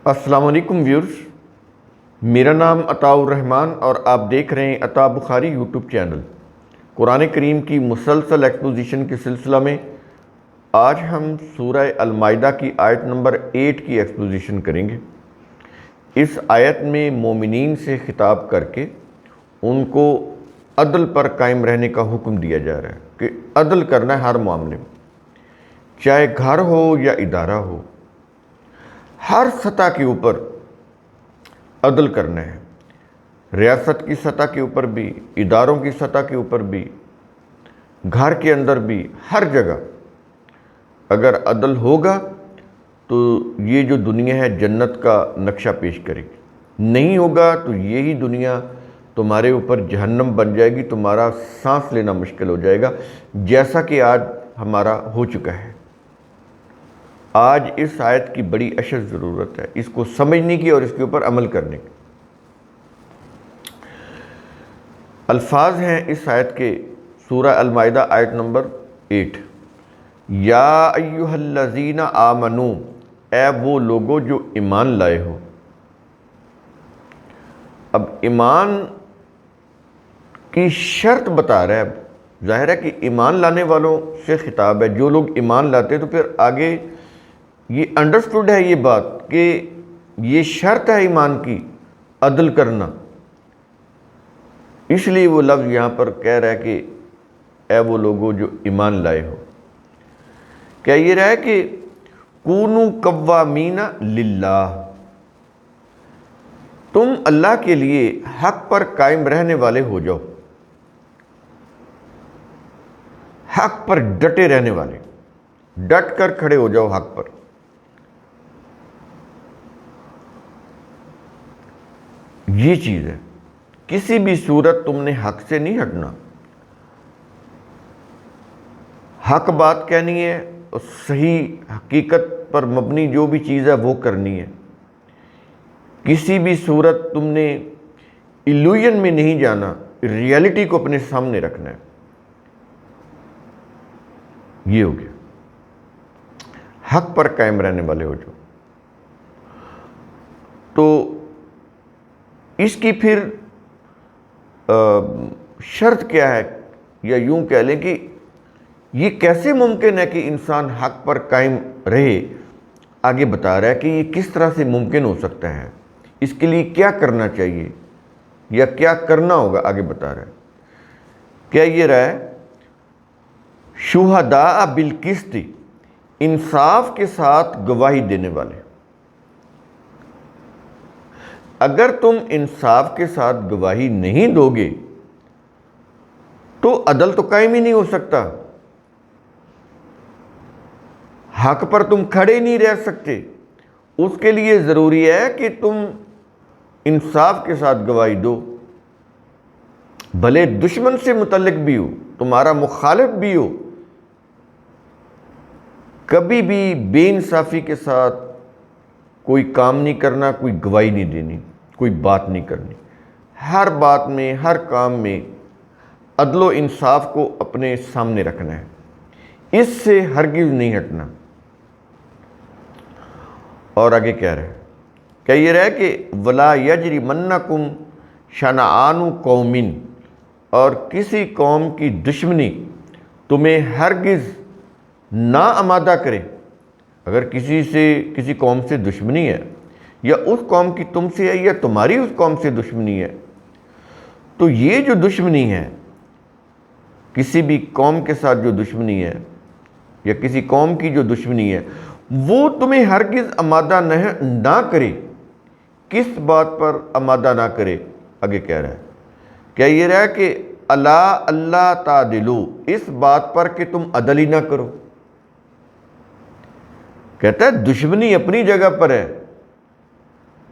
السلام علیکم ویورز، میرا نام عطاء الرحمن اور آپ دیکھ رہے ہیں عطاء بخاری یوٹیوب چینل۔ قرآن کریم کی مسلسل ایکسپوزیشن کے سلسلہ میں آج ہم سورہ المائدہ کی آیت نمبر 8 کی ایکسپوزیشن کریں گے۔ اس آیت میں مومنین سے خطاب کر کے ان کو عدل پر قائم رہنے کا حکم دیا جا رہا ہے کہ عدل کرنا ہے ہر معاملے میں، چاہے گھر ہو یا ادارہ ہو، ہر سطح کے اوپر عدل کرنا ہے۔ ریاست کی سطح کے اوپر بھی، اداروں کی سطح کے اوپر بھی، گھر کے اندر بھی، ہر جگہ اگر عدل ہوگا تو یہ جو دنیا ہے جنت کا نقشہ پیش کرے گی، نہیں ہوگا تو یہی دنیا تمہارے اوپر جہنم بن جائے گی، تمہارا سانس لینا مشکل ہو جائے گا، جیسا کہ آج ہمارا ہو چکا ہے۔ آج اس آیت کی بڑی اشد ضرورت ہے، اس کو سمجھنے کی اور اس کے اوپر عمل کرنے کی۔ الفاظ ہیں اس آیت کے، سورہ المائدہ آیت نمبر 8، یا ایہا الذین آمنو، اے وہ لوگو جو ایمان لائے ہو۔ اب ایمان کی شرط بتا رہا ہے، ظاہر ہے کہ ایمان لانے والوں سے خطاب ہے، جو لوگ ایمان لاتے ہیں، تو پھر آگے یہ انڈرسٹوڈ ہے یہ بات کہ یہ شرط ہے ایمان کی عدل کرنا، اس لیے وہ لفظ یہاں پر کہہ رہا ہے کہ اے وہ لوگو جو ایمان لائے ہو۔ کہہ یہ رہا ہے کہ کونوا قوامین للہ، تم اللہ کے لیے حق پر قائم رہنے والے ہو جاؤ، حق پر ڈٹے رہنے والے، ڈٹ کر کھڑے ہو جاؤ حق پر۔ یہ چیز ہے، کسی بھی صورت تم نے حق سے نہیں ہٹنا، حق بات کہنی ہے، صحیح حقیقت پر مبنی جو بھی چیز ہے وہ کرنی ہے۔ کسی بھی صورت تم نے ایلوژن میں نہیں جانا، ریئلٹی کو اپنے سامنے رکھنا ہے۔ یہ ہو گیا، حق پر قائم رہنے والے ہو جو۔ تو اس کی پھر شرط کیا ہے، یا یوں کہہ لیں کہ یہ کیسے ممکن ہے کہ انسان حق پر قائم رہے، آگے بتا رہا ہے کہ یہ کس طرح سے ممکن ہو سکتا ہے، اس کے لیے کیا کرنا چاہیے یا کیا کرنا ہوگا، آگے بتا رہا ہے۔ کیا یہ رہا ہے، شہداء بالقسط، انصاف کے ساتھ گواہی دینے والے۔ اگر تم انصاف کے ساتھ گواہی نہیں دو گے تو عدل تو قائم ہی نہیں ہو سکتا، حق پر تم کھڑے نہیں رہ سکتے۔ اس کے لیے ضروری ہے کہ تم انصاف کے ساتھ گواہی دو، بھلے دشمن سے متعلق بھی ہو، تمہارا مخالف بھی ہو، کبھی بھی بے انصافی کے ساتھ کوئی کام نہیں کرنا، کوئی گواہی نہیں دینی، کوئی بات نہیں کرنی۔ ہر بات میں، ہر کام میں عدل و انصاف کو اپنے سامنے رکھنا ہے، اس سے ہرگز نہیں ہٹنا۔ اور آگے کہہ رہا ہے، کہہ یہ رہا ہے کہ وَلَا يَجْرِمَنَّكُمْ شَنَآنُ قَوْمٍ، اور کسی قوم کی دشمنی تمہیں ہرگز نہ آمادہ کرے۔ اگر کسی قوم سے دشمنی ہے، یا اس قوم کی تم سے ہے، یا تمہاری اس قوم سے دشمنی ہے، تو یہ جو دشمنی ہے، کسی بھی قوم کے ساتھ جو دشمنی ہے یا کسی قوم کی جو دشمنی ہے، وہ تمہیں ہرگز آمادہ نہ کرے۔ کس بات پر آمادہ نہ کرے، آگے کہہ رہا ہے، کیا یہ رہا ہے کہ اللہ تعدلوا، اس بات پر کہ تم عدل ہی نہ کرو۔ کہتا ہے دشمنی اپنی جگہ پر ہے،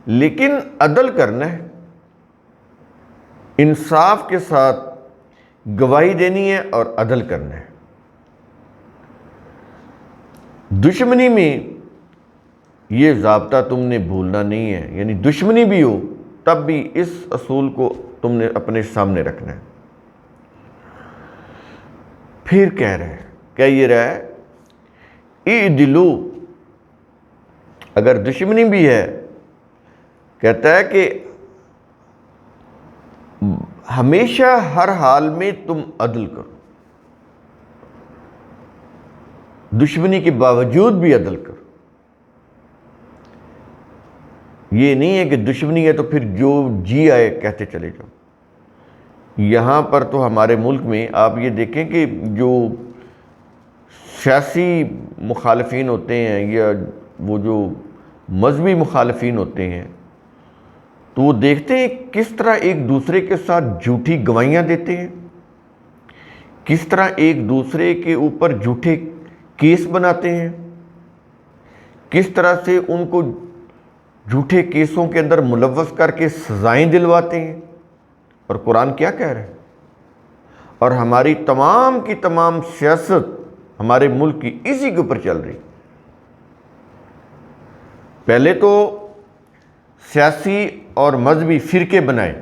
لیکن عدل کرنا ہے، انصاف کے ساتھ گواہی دینی ہے اور عدل کرنا ہے۔ دشمنی میں یہ ضابطہ تم نے بھولنا نہیں ہے، یعنی دشمنی بھی ہو تب بھی اس اصول کو تم نے اپنے سامنے رکھنا ہے۔ پھر کہہ رہے ہیں، کیا یہ رہا ہے، اعدلوا، اگر دشمنی بھی ہے کہتا ہے کہ ہمیشہ ہر حال میں تم عدل کرو، دشمنی کے باوجود بھی عدل کرو۔ یہ نہیں ہے کہ دشمنی ہے تو پھر جو جی آئے کہتے چلے جاؤ۔ یہاں پر تو ہمارے ملک میں آپ یہ دیکھیں کہ جو سیاسی مخالفین ہوتے ہیں یا وہ جو مذہبی مخالفین ہوتے ہیں تو وہ دیکھتے ہیں کس طرح ایک دوسرے کے ساتھ جھوٹی گواہیاں دیتے ہیں، کس طرح ایک دوسرے کے اوپر جھوٹے کیس بناتے ہیں، کس طرح سے ان کو جھوٹے کیسوں کے اندر ملوث کر کے سزائیں دلواتے ہیں۔ اور قرآن کیا کہہ رہا ہے؟ اور ہماری تمام کی تمام سیاست ہمارے ملک کی اسی کے اوپر چل رہی۔ پہلے تو سیاسی اور مذہبی فرقے بنائے،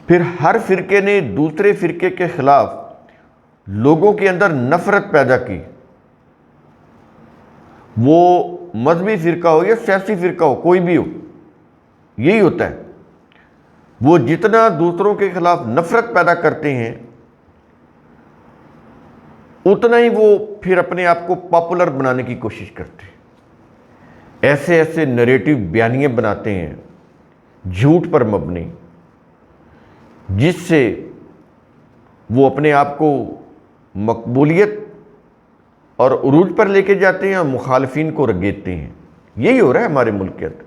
پھر ہر فرقے نے دوسرے فرقے کے خلاف لوگوں کے اندر نفرت پیدا کی۔ وہ مذہبی فرقہ ہو یا سیاسی فرقہ ہو، کوئی بھی ہو، یہی ہوتا ہے۔ وہ جتنا دوسروں کے خلاف نفرت پیدا کرتے ہیں اتنا ہی وہ پھر اپنے آپ کو پاپولر بنانے کی کوشش کرتے ہیں، ایسے ایسے نریٹو بیانیے بناتے ہیں جھوٹ پر مبنی، جس سے وہ اپنے آپ کو مقبولیت اور عروج پر لے کے جاتے ہیں اور مخالفین کو رگیتے ہیں۔ یہی ہو رہا ہے ہمارے ملک کے اندر،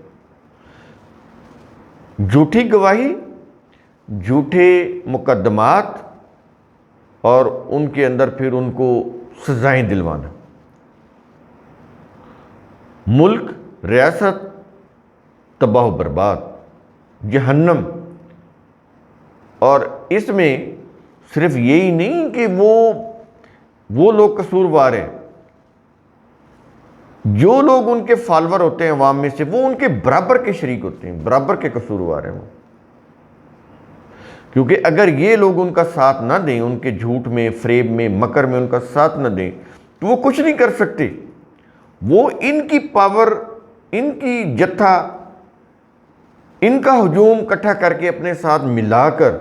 جھوٹی گواہی، جھوٹے مقدمات اور ان کے اندر پھر ان کو سزائیں دلوانا۔ ملک، ریاست تباہ و برباد، جہنم۔ اور اس میں صرف یہی نہیں کہ وہ لوگ قصوروار ہیں، جو لوگ ان کے فالوور ہوتے ہیں عوام میں سے، وہ ان کے برابر کے شریک ہوتے ہیں، برابر کے قصوروار ہیں وہ۔ کیونکہ اگر یہ لوگ ان کا ساتھ نہ دیں، ان کے جھوٹ میں، فریب میں، مکر میں ان کا ساتھ نہ دیں تو وہ کچھ نہیں کر سکتے۔ وہ ان کی پاور، ان کی جتھا، ان کا ہجوم اکٹھا کر کے اپنے ساتھ ملا کر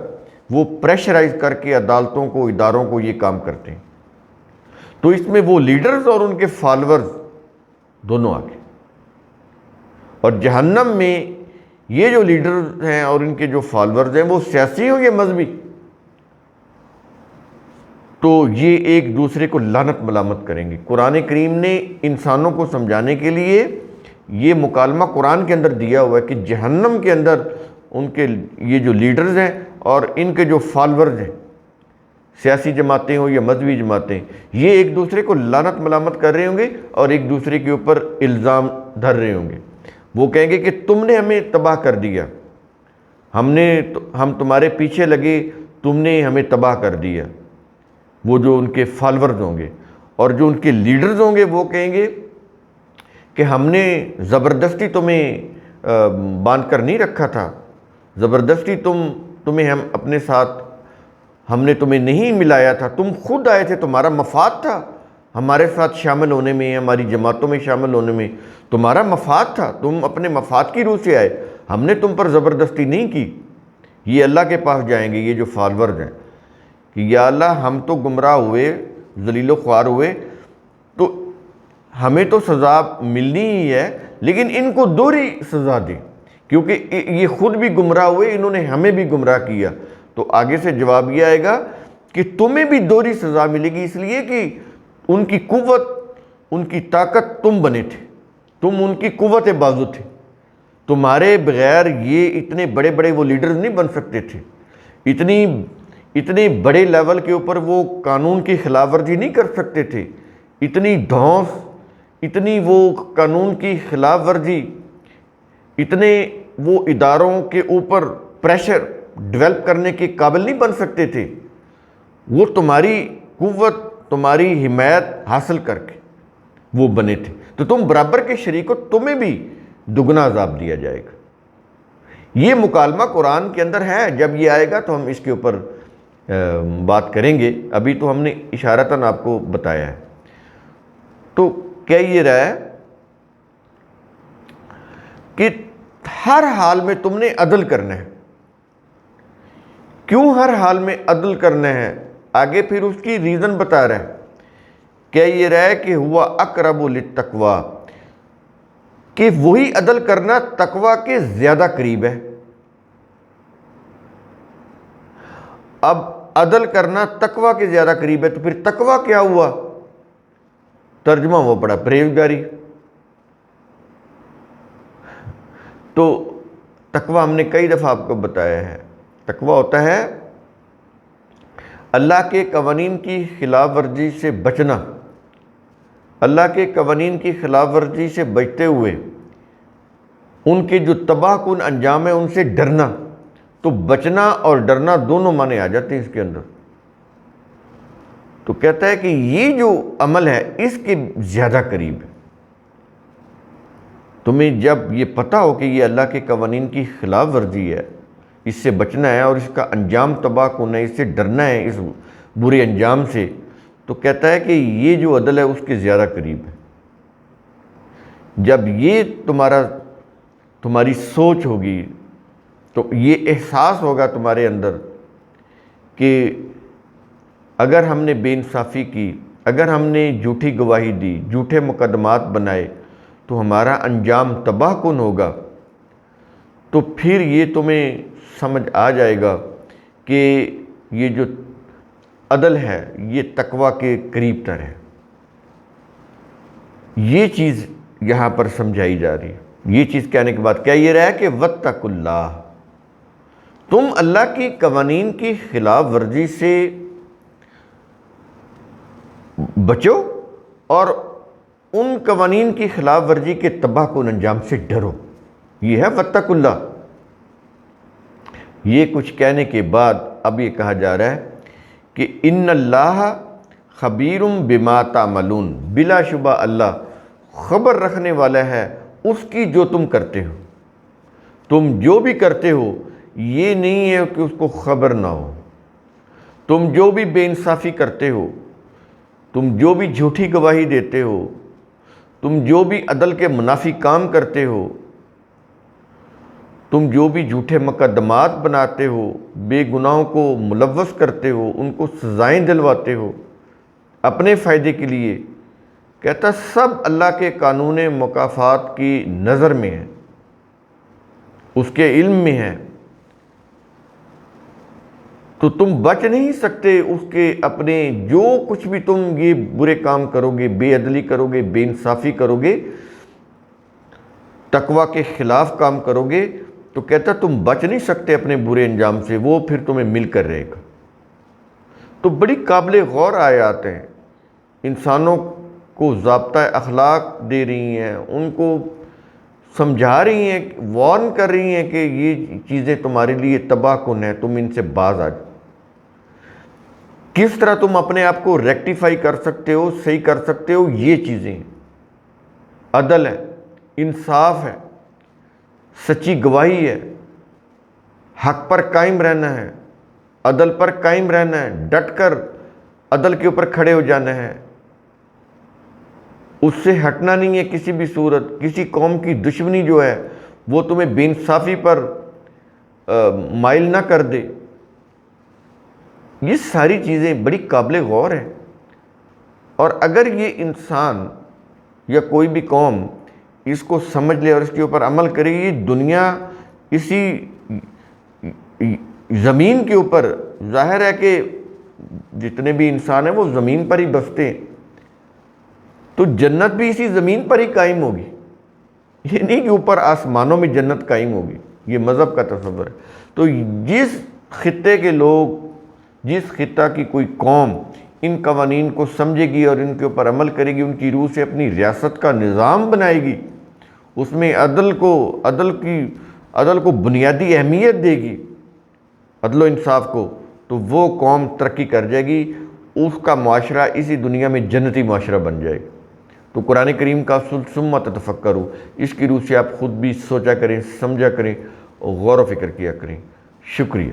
وہ پریشرائز کر کے عدالتوں کو، اداروں کو یہ کام کرتے ہیں۔ تو اس میں وہ لیڈرز اور ان کے فالورز دونوں آگے، اور جہنم میں یہ جو لیڈرز ہیں اور ان کے جو فالورز ہیں وہ سیاسی ہوں یا مذہبی، تو یہ ایک دوسرے کو لعنت ملامت کریں گے۔ قرآن کریم نے انسانوں کو سمجھانے کے لیے یہ مکالمہ قرآن کے اندر دیا ہوا ہے کہ جہنم کے اندر ان کے یہ جو لیڈرز ہیں اور ان کے جو فالورز ہیں، سیاسی جماعتیں ہوں یا مذہبی جماعتیں، یہ ایک دوسرے کو لعنت ملامت کر رہے ہوں گے اور ایک دوسرے کے اوپر الزام دھر رہے ہوں گے۔ وہ کہیں گے کہ تم نے ہمیں تباہ کر دیا، ہم تمہارے پیچھے لگے، تم نے ہمیں تباہ کر دیا۔ وہ جو ان کے فالورز ہوں گے، اور جو ان کے لیڈرز ہوں گے وہ کہیں گے کہ ہم نے زبردستی تمہیں باندھ کر نہیں رکھا تھا، زبردستی تمہیں ہم اپنے ساتھ، ہم نے تمہیں نہیں ملایا تھا، تم خود آئے تھے، تمہارا مفاد تھا ہمارے ساتھ شامل ہونے میں، ہماری جماعتوں میں شامل ہونے میں، تمہارا مفاد تھا، تم اپنے مفاد کی روح سے آئے، ہم نے تم پر زبردستی نہیں کی۔ یہ اللہ کے پاس جائیں گے، یہ جو فالورز ہیں، کہ یا اللہ ہم تو گمراہ ہوئے، ذلیل و خوار ہوئے، تو ہمیں تو سزا ملنی ہی ہے، لیکن ان کو دوہری سزا دیں، کیونکہ یہ خود بھی گمراہ ہوئے، انہوں نے ہمیں بھی گمراہ کیا۔ تو آگے سے جواب یہ آئے گا کہ تمہیں بھی دوہری سزا ملے گی، اس لیے کہ ان کی قوت، ان کی طاقت تم بنے تھے، تم ان کی قوت بازو تھے، تمہارے بغیر یہ اتنے بڑے بڑے وہ لیڈرز نہیں بن سکتے تھے، اتنے بڑے لیول کے اوپر وہ قانون کی خلاف ورزی نہیں کر سکتے تھے، اتنی دھونس، اتنی وہ قانون کی خلاف ورزی، اتنے وہ اداروں کے اوپر پریشر ڈیولپ کرنے کے قابل نہیں بن سکتے تھے۔ وہ تمہاری قوت، تمہاری حمایت حاصل کر کے وہ بنے تھے، تو تم برابر کے شریک ہو، تمہیں بھی دگنا عذاب دیا جائے گا۔ یہ مکالمہ قرآن کے اندر ہے، جب یہ آئے گا تو ہم اس کے اوپر بات کریں گے، ابھی تو ہم نے اشارتاً آپ کو بتایا ہے۔ تو کیا یہ رہا ہے کہ ہر حال میں تم نے عدل کرنا ہے۔ کیوں ہر حال میں عدل کرنا ہے؟ آگے پھر اس کی ریزن بتا رہا ہے، کہ یہ رہے کہ ہوا اقرب للتقوی، کہ وہی عدل کرنا تقوی کے زیادہ قریب ہے۔ اب عدل کرنا تقوی کے زیادہ قریب ہے، تو پھر تقوی کیا ہوا؟ ترجمہ وہ پڑا پرہیزگاری۔ تو تقوی ہم نے کئی دفعہ آپ کو بتایا ہے، تقوی ہوتا ہے اللہ کے قوانین کی خلاف ورزی سے بچنا، اللہ کے قوانین کی خلاف ورزی سے بچتے ہوئے ان کے جو تباہ کن انجام ہے ان سے ڈرنا۔ تو بچنا اور ڈرنا دونوں معنی آ جاتے ہیں اس کے اندر۔ تو کہتا ہے کہ یہ جو عمل ہے اس کے زیادہ قریب ہے۔ تمہیں جب یہ پتہ ہو کہ یہ اللہ کے قوانین کی خلاف ورزی ہے، اس سے بچنا ہے اور اس کا انجام تباہ کن ہے، اس سے ڈرنا ہے اس برے انجام سے، تو کہتا ہے کہ یہ جو عدل ہے اس کے زیادہ قریب ہے۔ جب یہ تمہاری سوچ ہوگی تو یہ احساس ہوگا تمہارے اندر کہ اگر ہم نے بے انصافی کی، اگر ہم نے جھوٹی گواہی دی، جھوٹے مقدمات بنائے تو ہمارا انجام تباہ کن ہوگا، تو پھر یہ تمہیں سمجھ آ جائے گا کہ یہ جو عدل ہے یہ تقوی کے قریب تر ہے۔ یہ چیز یہاں پر سمجھائی جا رہی ہے۔ یہ چیز کہنے کے بعد کیا یہ رہا کہ واتقوا اللہ، تم اللہ کی قوانین کی خلاف ورزی سے بچو اور ان قوانین کی خلاف ورزی کے تباہ کن انجام سے ڈرو۔ یہ ہے واتقوا اللہ۔ یہ کچھ کہنے کے بعد اب یہ کہا جا رہا ہے کہ ان اللہ خبیر بما تعملون، بلا شبہ اللہ خبر رکھنے والا ہے اس کی جو تم کرتے ہو۔ تم جو بھی کرتے ہو یہ نہیں ہے کہ اس کو خبر نہ ہو۔ تم جو بھی بے انصافی کرتے ہو، تم جو بھی جھوٹی گواہی دیتے ہو، تم جو بھی عدل کے منافی کام کرتے ہو، تم جو بھی جھوٹے مقدمات بناتے ہو، بے گناہوں کو ملوث کرتے ہو، ان کو سزائیں دلواتے ہو اپنے فائدے کے لیے، کہتا سب اللہ کے قانون مکافات کی نظر میں ہے، اس کے علم میں ہے۔ تو تم بچ نہیں سکتے اس کے اپنے جو کچھ بھی تم یہ برے کام کرو گے، بے عدلی کرو گے، بے انصافی کرو گے، تقوی کے خلاف کام کرو گے، تو کہتا تم بچ نہیں سکتے اپنے برے انجام سے، وہ پھر تمہیں مل کر رہے گا۔ تو بڑی قابل غور آیات ہیں، انسانوں کو ضابطہ اخلاق دے رہی ہیں، ان کو سمجھا رہی ہیں، وارن کر رہی ہیں کہ یہ چیزیں تمہارے لیے تباہ کن ہیں، تم ان سے باز آ جاؤ۔ کس طرح تم اپنے آپ کو ریکٹیفائی کر سکتے ہو، صحیح کر سکتے ہو، یہ چیزیں عدل ہے، انصاف ہے، سچی گواہی ہے، حق پر قائم رہنا ہے، عدل پر قائم رہنا ہے، ڈٹ کر عدل کے اوپر کھڑے ہو جانا ہے، اس سے ہٹنا نہیں ہے کسی بھی صورت۔ کسی قوم کی دشمنی جو ہے وہ تمہیں بے انصافی پر مائل نہ کر دے۔ یہ ساری چیزیں بڑی قابل غور ہیں، اور اگر یہ انسان یا کوئی بھی قوم اس کو سمجھ لے اور اس کے اوپر عمل کرے، یہ دنیا اسی زمین کے اوپر، ظاہر ہے کہ جتنے بھی انسان ہیں وہ زمین پر ہی بستے ہیں، تو جنت بھی اسی زمین پر ہی قائم ہوگی۔ یہ نہیں کہ اوپر آسمانوں میں جنت قائم ہوگی، یہ مذہب کا تصور ہے۔ تو جس خطے کے لوگ، جس خطہ کی کوئی قوم ان قوانین کو سمجھے گی اور ان کے اوپر عمل کرے گی، ان کی روح سے اپنی ریاست کا نظام بنائے گی، اس میں عدل کو بنیادی اہمیت دے گی، عدل و انصاف کو، تو وہ قوم ترقی کر جائے گی، اس کا معاشرہ اسی دنیا میں جنتی معاشرہ بن جائے گا۔ تو قرآن کریم کا ثم تتفکروا، اس کی روح سے آپ خود بھی سوچا کریں، سمجھا کریں اور غور و فکر کیا کریں۔ شکریہ۔